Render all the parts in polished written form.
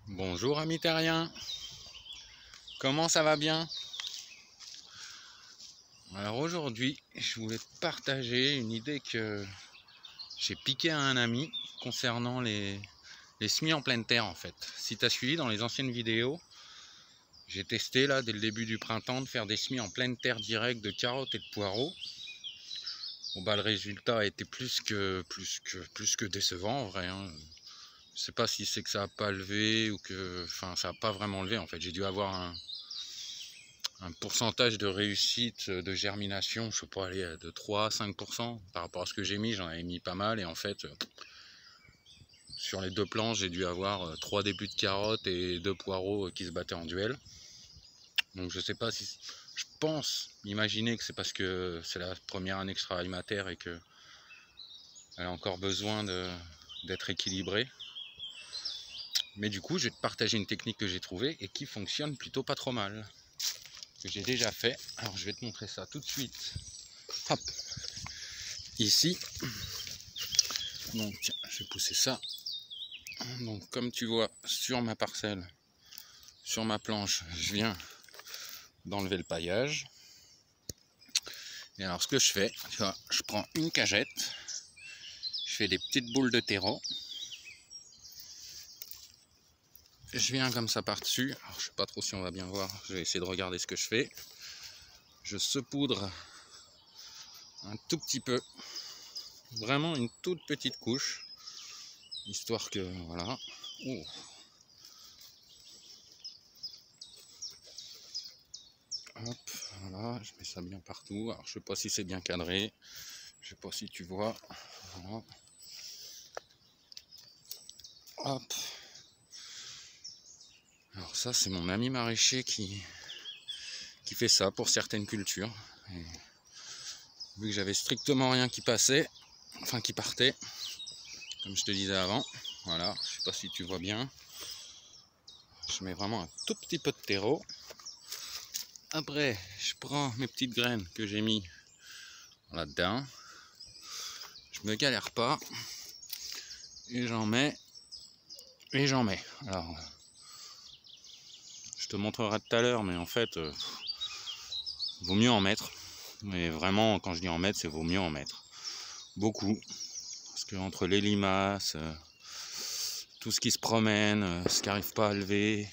Bonjour amis terriens, comment ça va bien? Alors aujourd'hui, je voulais te partager une idée que j'ai piquée à un ami concernant les semis en pleine terre en fait. Si tu as suivi dans les anciennes vidéos, j'ai testé là dès le début du printemps de faire des semis en pleine terre directe de carottes et de poireaux. Bon bah le résultat a été plus que décevant en vrai, hein. Je sais pas si c'est que ça n'a pas levé ou que. Enfin ça n'a pas vraiment levé en fait. J'ai dû avoir un pourcentage de réussite de germination, je sais pas, aller de 3 à 5% par rapport à ce que j'ai mis. J'en avais mis pas mal et en fait sur les deux planches j'ai dû avoir 3 débuts de carottes et 2 poireaux qui se battaient en duel. Donc je sais pas si, je pense imaginer que c'est parce que c'est la première année que je travaille ma terre et que elle a encore besoin d'être équilibrée. Mais du coup je vais te partager une technique que j'ai trouvée et qui fonctionne plutôt pas trop mal, que j'ai déjà fait. Alors je vais te montrer ça tout de suite. Hop, ici. Donc tiens, je vais pousser ça. Donc comme tu vois sur ma parcelle, sur ma planche, je viens d'enlever le paillage. Et alors ce que je fais, tu vois, je prends une cagette, je fais des petites boules de terreau. Je viens comme ça par-dessus. Alors je sais pas trop si on va bien voir, je vais essayer de regarder ce que je fais. Je saupoudre un tout petit peu, vraiment une toute petite couche, histoire que voilà. Oh. Hop, voilà, je mets ça bien partout. Alors je sais pas si c'est bien cadré, je sais pas si tu vois. Voilà. Hop. Alors ça c'est mon ami maraîcher qui fait ça pour certaines cultures. Et vu que j'avais strictement rien qui passait, enfin qui partait, comme je te disais avant, voilà, je sais pas si tu vois bien. Je mets vraiment un tout petit peu de terreau. Après, je prends mes petites graines que j'ai mis là-dedans. Je me galère pas. Et j'en mets. Et j'en mets. Alors, je te montrerai tout à l'heure, mais en fait, vaut mieux en mettre. Mais vraiment, quand je dis en mettre, c'est vaut mieux en mettre. Beaucoup. Parce que entre les limaces, tout ce qui se promène, ce qui n'arrive pas à lever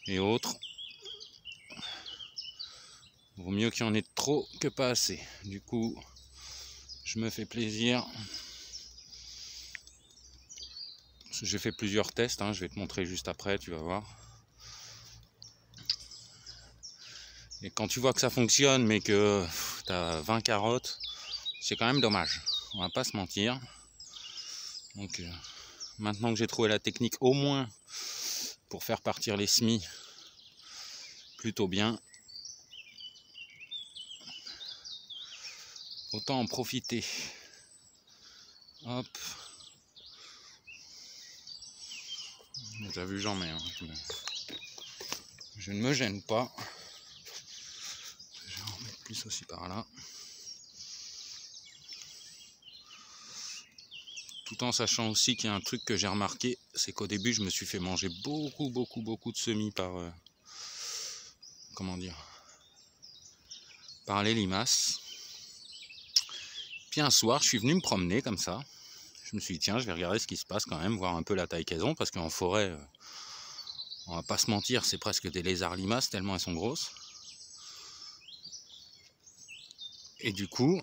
et autres, vaut mieux qu'il y en ait trop que pas assez. Du coup, je me fais plaisir. J'ai fait plusieurs tests, hein, je vais te montrer juste après, tu vas voir. Et quand tu vois que ça fonctionne, mais que tu as 20 carottes, c'est quand même dommage. On va pas se mentir. Donc, maintenant que j'ai trouvé la technique, au moins pour faire partir les semis plutôt bien, autant en profiter. Hop. T'as vu, j'en mets. Hein. Je ne me gêne pas. Je vais en mettre plus aussi par là. Tout en sachant aussi qu'il y a un truc que j'ai remarqué, c'est qu'au début je me suis fait manger beaucoup de semis par comment dire, par les limaces. Puis un soir je suis venu me promener comme ça, je me suis dit tiens, je vais regarder ce qui se passe quand même, voir un peu la taille qu'elles ont, parce qu'en forêt, on va pas se mentir, c'est presque des lézards limaces tellement elles sont grosses. Et du coup,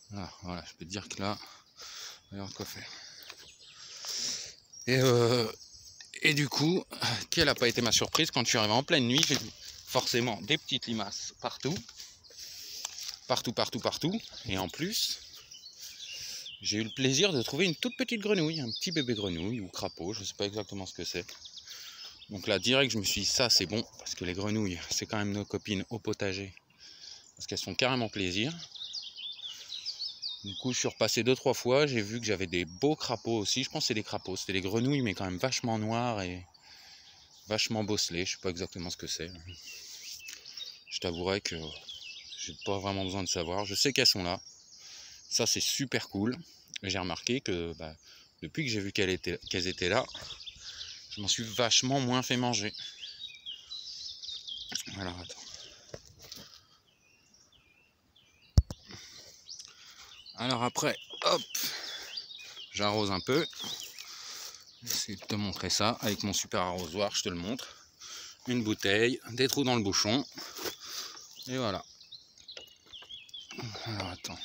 voilà, je peux te dire que là, regarde quoi faire. Et du coup, quelle n'a pas été ma surprise quand je suis arrivé en pleine nuit, j'ai vu forcément des petites limaces partout. Et en plus, j'ai eu le plaisir de trouver une toute petite grenouille, un petit bébé grenouille ou crapaud, je ne sais pas exactement ce que c'est. Donc là, direct, je me suis dit, ça c'est bon, parce que les grenouilles, c'est quand même nos copines au potager, parce qu'elles font carrément plaisir. Du coup, je suis repassé 2-3 fois, j'ai vu que j'avais des beaux crapauds aussi, je pense que c'est des crapauds, c'était des grenouilles, mais quand même vachement noires et vachement bosselées, je sais pas exactement ce que c'est. Je t'avouerai que j'ai pas vraiment besoin de savoir, je sais qu'elles sont là, ça c'est super cool. J'ai remarqué que depuis que j'ai vu qu'elles étaient là, je m'en suis vachement moins fait manger. Alors attends. Alors après, hop, j'arrose un peu. J'essaie de te montrer ça avec mon super arrosoir, je te le montre. Une bouteille, des trous dans le bouchon. Et voilà. Alors attends.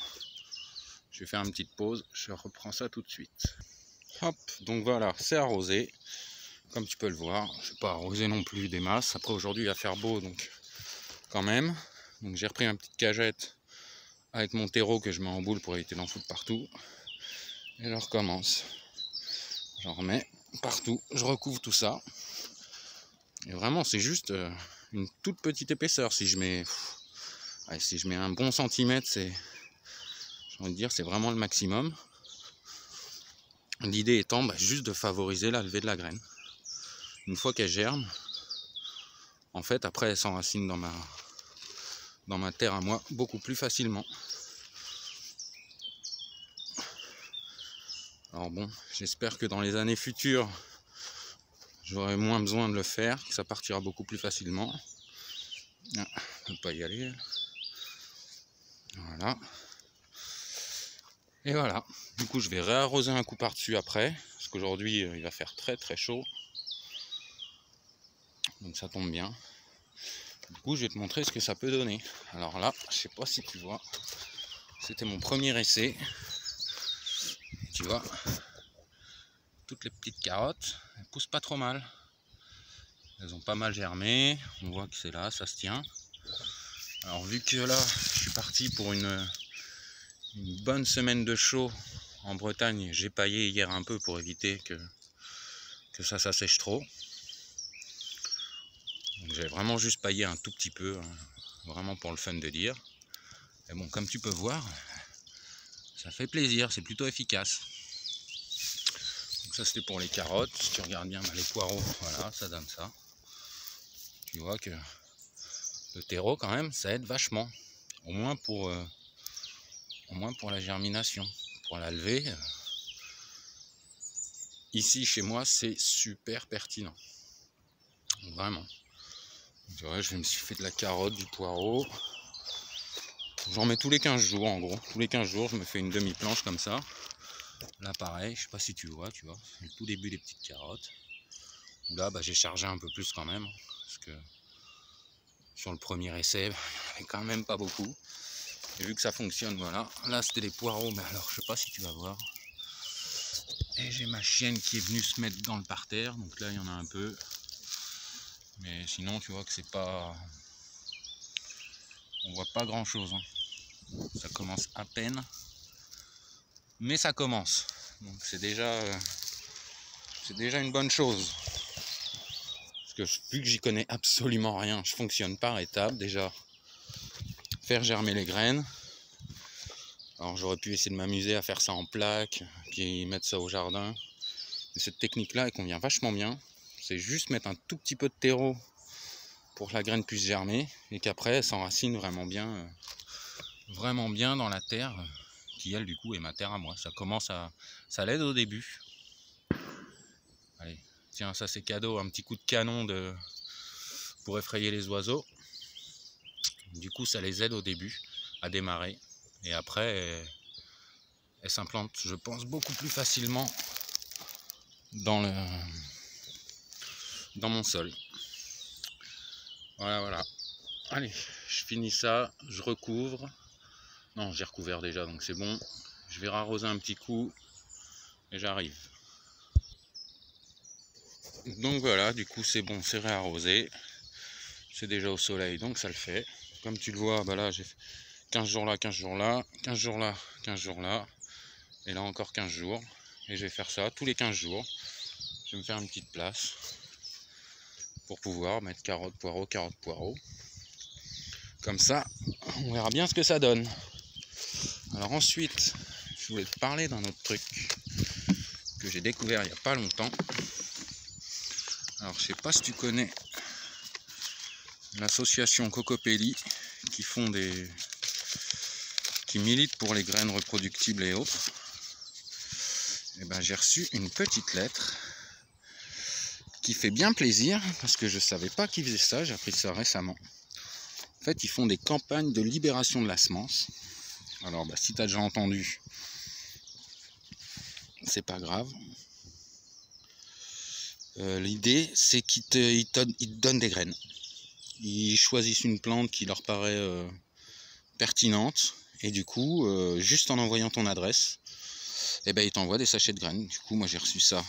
Je vais faire une petite pause, je reprends ça tout de suite. Hop, donc voilà, c'est arrosé. Comme tu peux le voir, je ne vais pas arroser non plus des masses. Après aujourd'hui il va faire beau, donc quand même. Donc j'ai repris ma petite cagette avec mon terreau que je mets en boule pour éviter d'en foutre partout. Et je recommence. J'en remets partout, je recouvre tout ça. Et vraiment c'est juste une toute petite épaisseur. Si je mets un bon centimètre, c'est, j'ai envie de dire, c'est vraiment le maximum. L'idée étant juste de favoriser la levée de la graine. Une fois qu'elle germe, en fait après elle s'enracine dans ma terre à moi beaucoup plus facilement. Alors bon, j'espère que dans les années futures, j'aurai moins besoin de le faire, que ça partira beaucoup plus facilement. Ah, on ne peut pas y aller. Voilà. Et voilà. Du coup, je vais réarroser un coup par-dessus après, parce qu'aujourd'hui, il va faire très très chaud. Donc ça tombe bien. Du coup, je vais te montrer ce que ça peut donner. Alors là, je sais pas si tu vois, c'était mon premier essai. Tu vois, toutes les petites carottes, elles poussent pas trop mal. Elles ont pas mal germé, on voit que c'est là, ça se tient. Alors vu que là, je suis parti pour une bonne semaine de chaud en Bretagne, j'ai paillé hier un peu pour éviter que ça s'assèche trop. J'ai vraiment juste paillé un tout petit peu, hein, vraiment pour le fun de dire. Et bon, comme tu peux voir, ça fait plaisir, c'est plutôt efficace. Donc ça c'était pour les carottes. Si tu regardes bien les poireaux, voilà, ça donne ça. Tu vois que le terreau quand même, ça aide vachement. Au moins pour la germination. Pour la levée, ici chez moi c'est super pertinent. Vraiment. Tu vois, je me suis fait de la carotte, du poireau. J'en mets tous les 15 jours en gros. Tous les 15 jours je me fais une demi-planche comme ça. Là pareil, je sais pas si tu vois, c'est le tout début des petites carottes. Là j'ai chargé un peu plus quand même. Parce que sur le premier essai, il n'y en avait quand même pas beaucoup. Et vu que ça fonctionne, voilà. Là c'était des poireaux, mais alors je sais pas si tu vas voir. Et j'ai ma chienne qui est venue se mettre dans le parterre. Donc là il y en a un peu. Mais sinon tu vois que c'est pas... On voit pas grand chose. Hein. Ça commence à peine. Mais ça commence. Donc c'est déjà une bonne chose. Parce que vu que j'y connais absolument rien, je fonctionne par étapes. Déjà, faire germer les graines. Alors j'aurais pu essayer de m'amuser à faire ça en plaque, puis mettre ça au jardin. Mais cette technique-là, elle convient vachement bien. C'est juste mettre un tout petit peu de terreau pour que la graine puisse germer et qu'après elle s'enracine vraiment bien dans la terre qui elle du coup est ma terre à moi. Ça l'aide au début. Allez, tiens, ça c'est cadeau, un petit coup de canon pour effrayer les oiseaux. Du coup ça les aide au début à démarrer et après elles s'implantent, je pense, beaucoup plus facilement dans mon sol. Voilà. Allez, je finis ça, je recouvre. Non, j'ai recouvert déjà, donc c'est bon. Je vais arroser un petit coup et j'arrive. Donc voilà, du coup c'est bon, c'est réarrosé. C'est déjà au soleil, donc ça le fait. Comme tu le vois, là j'ai fait 15 jours là, 15 jours là, 15 jours là, 15 jours là. Et là encore 15 jours. Et je vais faire ça tous les 15 jours. Je vais me faire une petite place pour pouvoir mettre carottes, poireaux. Comme ça, on verra bien ce que ça donne. Alors ensuite, je voulais te parler d'un autre truc que j'ai découvert il n'y a pas longtemps. Alors je sais pas si tu connais l'association Cocopelli qui milite pour les graines reproductibles et autres. Et ben, j'ai reçu une petite lettre qui fait bien plaisir parce que je savais pas qu'ils faisaient ça, j'ai appris ça récemment. En fait, ils font des campagnes de libération de la semence. Alors, si tu as déjà entendu, c'est pas grave. L'idée, c'est qu'ils te donnent des graines. Ils choisissent une plante qui leur paraît pertinente et du coup, juste en envoyant ton adresse, et ben, ils t'envoient des sachets de graines. Du coup, moi, j'ai reçu ça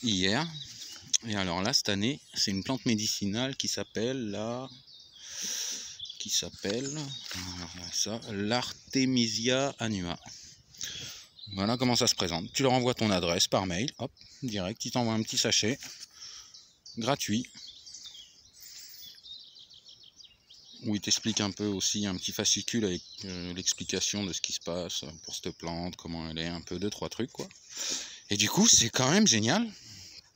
hier. Et alors là, cette année, c'est une plante médicinale qui s'appelle l'Artemisia annua. Voilà comment ça se présente. Tu leur envoies ton adresse par mail, hop, direct, ils t'envoient un petit sachet gratuit où ils t'expliquent un peu aussi, un petit fascicule avec l'explication de ce qui se passe pour cette plante, comment elle est, un peu 2-3 trucs quoi. Et du coup, c'est quand même génial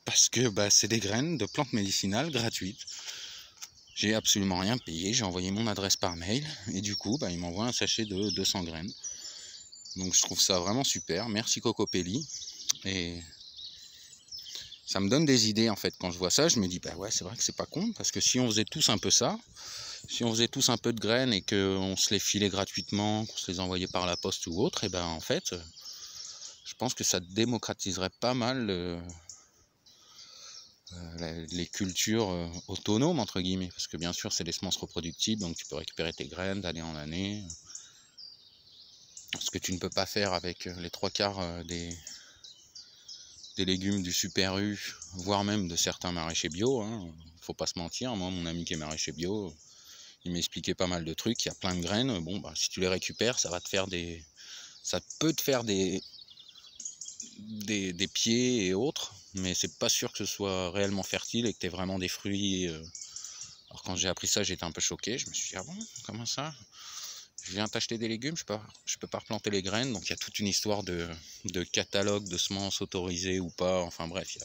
parce que c'est des graines de plantes médicinales gratuites. J'ai absolument rien payé, j'ai envoyé mon adresse par mail et du coup, ils m'envoient un sachet de 200 graines. Donc je trouve ça vraiment super, merci Cocopelli. Et ça me donne des idées en fait, quand je vois ça, je me dis ouais, c'est vrai que c'est pas con, parce que si on faisait tous un peu ça, si on faisait tous un peu de graines et qu'on se les filait gratuitement, qu'on se les envoyait par la poste ou autre, et en fait, je pense que ça démocratiserait pas mal les cultures autonomes entre guillemets, parce que bien sûr c'est des semences reproductibles, donc tu peux récupérer tes graines d'année en année. Ce que tu ne peux pas faire avec les 3/4 des légumes du Super U, voire même de certains maraîchers bio, hein. Faut pas se mentir, moi mon ami qui est maraîcher bio, il m'expliquait pas mal de trucs, il y a plein de graines, si tu les récupères, ça peut te faire des pieds et autres, mais c'est pas sûr que ce soit réellement fertile et que tu aies vraiment des fruits. Alors quand j'ai appris ça, j'étais un peu choqué, je me suis dit, ah bon, comment ça? Je viens t'acheter des légumes, je peux pas replanter les graines, donc il y a toute une histoire de catalogue de semences autorisées ou pas, enfin bref, il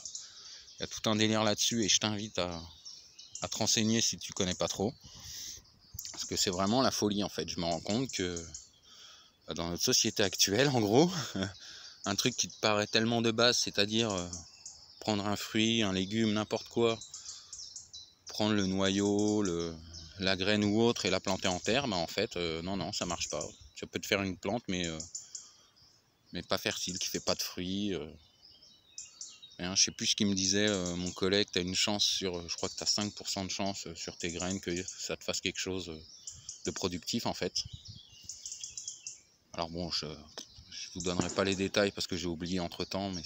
y a tout un délire là-dessus et je t'invite à te renseigner si tu connais pas trop. Parce que c'est vraiment la folie en fait, je me rends compte que dans notre société actuelle, en gros, un truc qui te paraît tellement de base, c'est-à-dire prendre un fruit, un légume, n'importe quoi, prendre le noyau, la graine ou autre et la planter en terre, en fait, non, ça marche pas. Tu peux te faire une plante, mais pas fertile, qui fait pas de fruits. Je sais plus ce qu'il me disait, mon collègue, tu as une chance je crois que tu as 5% de chance sur tes graines que ça te fasse quelque chose de productif en fait. Alors bon, je vous donnerai pas les détails parce que j'ai oublié entre temps, mais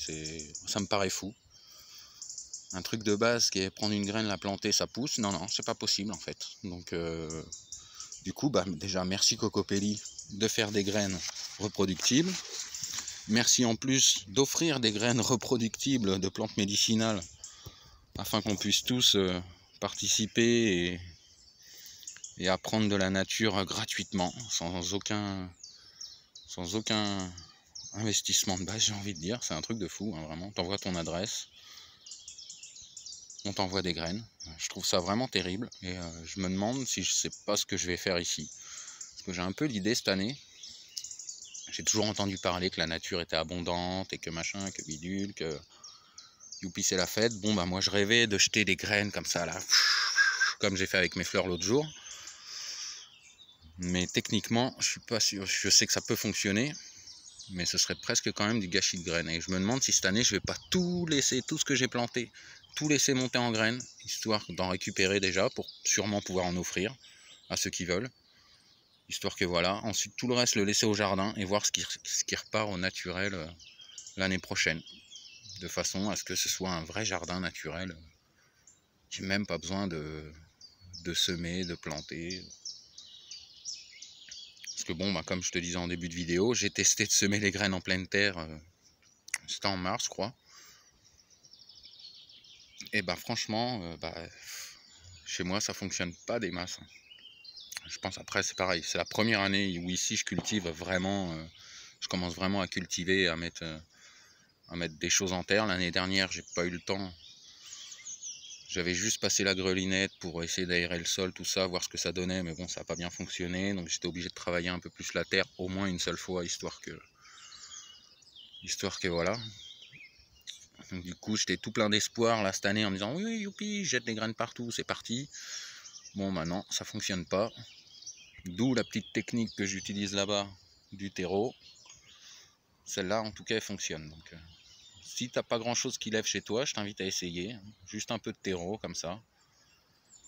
ça me paraît fou. Un truc de base qui est prendre une graine, la planter, ça pousse. Non, c'est pas possible en fait. Donc du coup, déjà merci Cocopelli de faire des graines reproductibles. Merci en plus d'offrir des graines reproductibles de plantes médicinales afin qu'on puisse tous participer et apprendre de la nature gratuitement, sans aucun investissement de base, j'ai envie de dire. C'est un truc de fou, hein, vraiment. T'envoies ton adresse, on t'envoie des graines. Je trouve ça vraiment terrible et je me demande si je sais pas ce que je vais faire ici. Parce que j'ai un peu l'idée cette année. J'ai toujours entendu parler que la nature était abondante et que machin, que bidule, que youpi c'est la fête. Moi je rêvais de jeter des graines comme ça là, comme j'ai fait avec mes fleurs l'autre jour. Mais techniquement, je suis pas sûr. Je sais que ça peut fonctionner, mais ce serait presque quand même du gâchis de graines. Et je me demande si cette année je vais pas tout laisser, tout ce que j'ai planté, tout laisser monter en graines, histoire d'en récupérer déjà pour sûrement pouvoir en offrir à ceux qui veulent. Histoire que voilà, ensuite tout le reste le laisser au jardin et voir ce qui repart au naturel l'année prochaine. De façon à ce que ce soit un vrai jardin naturel. J'ai même pas besoin de semer, de planter. Parce que comme je te disais en début de vidéo, j'ai testé de semer les graines en pleine terre, c'était en mars je crois. Et franchement, chez moi ça fonctionne pas des masses. Je pense après c'est pareil, c'est la première année où ici je cultive vraiment, je commence vraiment à cultiver, à mettre des choses en terre. L'année dernière j'ai pas eu le temps, j'avais juste passé la grelinette pour essayer d'aérer le sol, tout ça, voir ce que ça donnait, mais bon ça n'a pas bien fonctionné, donc j'étais obligé de travailler un peu plus la terre, au moins une seule fois, histoire histoire que voilà. Donc, du coup, j'étais tout plein d'espoir là cette année en me disant oui, youpi, je jette des graines partout, c'est parti. Bon, maintenant, ça fonctionne pas. D'où la petite technique que j'utilise là-bas du terreau. Celle-là, en tout cas, elle fonctionne. Donc, si t'as pas grand-chose qui lève chez toi, je t'invite à essayer. Juste un peu de terreau comme ça.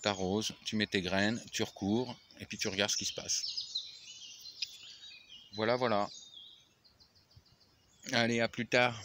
T'arroses, tu mets tes graines, tu recours et puis tu regardes ce qui se passe. Voilà, voilà. Allez, à plus tard.